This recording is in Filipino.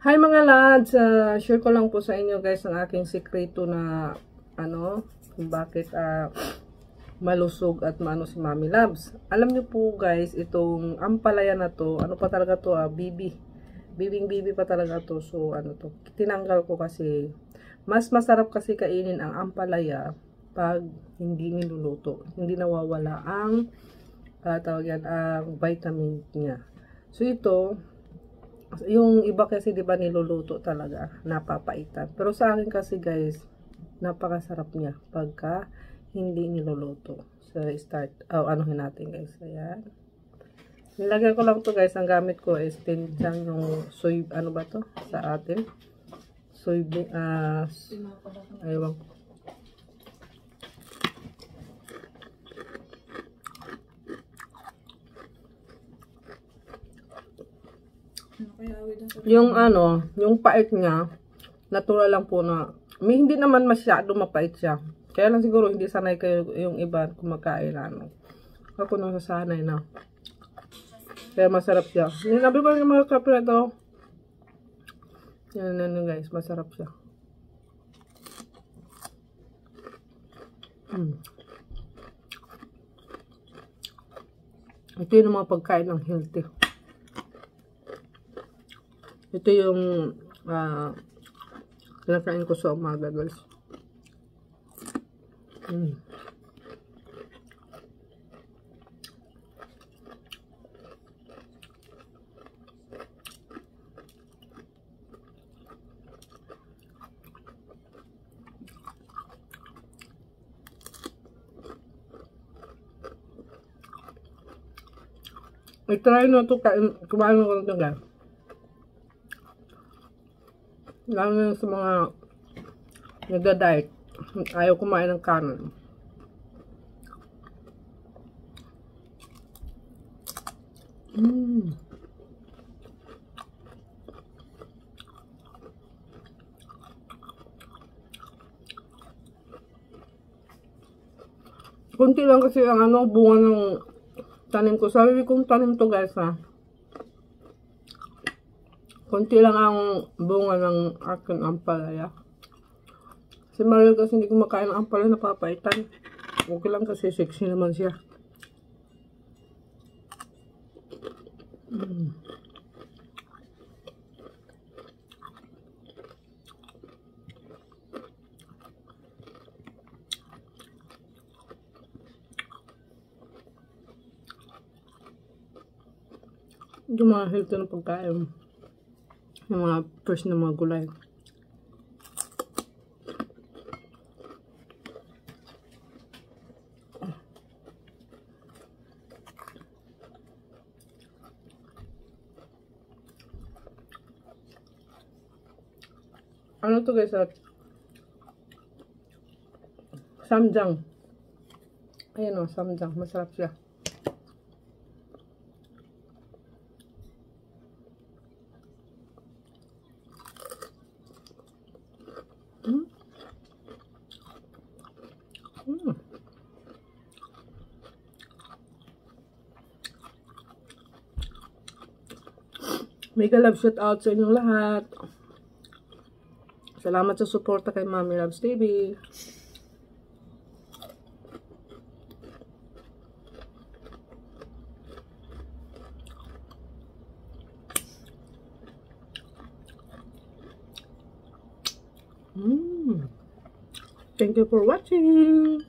Hi mga lads, share ko lang po sa inyo guys ang aking sikreto na kung bakit malusog at maano si Mami Loves. Alam niyo po guys, itong ampalaya na to, ano pa talaga to, bibing pa talaga to. So tinanggal ko kasi mas masarap kasi kainin ang ampalaya pag hindi niluluto. Hindi nawawala ang ang vitamin niya. So ito, yung iba kasi 'di ba niluluto talaga, napapaitan. Pero sa akin kasi guys, napakasarap niya pagka hindi niluluto. So start, anuhin natin guys. Ayan. Nilagyan ko lang to guys, ang gamit ko is tinjang yung soy, ano ba to sa atin? Soybean, aywan ko. Yung pait niya, natural lang po na, hindi naman masyado mapait siya. Kaya lang siguro hindi sanay kayo yung iba kumakain Ako nung sasanay na. Kaya masarap siya. Ninabi ko yung mga kapre ito. Yan guys, masarap siya. Ito yung mga pagkain ng healthy. Ito yung kinakain ko sa umaga guys. I-try na ito, kumain ko na ito guys. Lalo na sa mga nagda-diet, ayaw kumain ng kanin. Kunti lang kasi ang bunga ng tanim ko. Sarili kong tanim to guys Kunti lang ang bunga ng aking ampalaya. Si Mario kasi hindi kumakain ng ampalaya, napapaitan. Okay lang kasi sexy naman siya. Yung mga healthy na pagkain. Yung mga fresh na mga gulay. Ano to guys samjang. Ayan samjang. Masarap siya. Mega love shout out sa inyong lahat. Salamat sa suporta kay Mami Loves TV. Thank you for watching.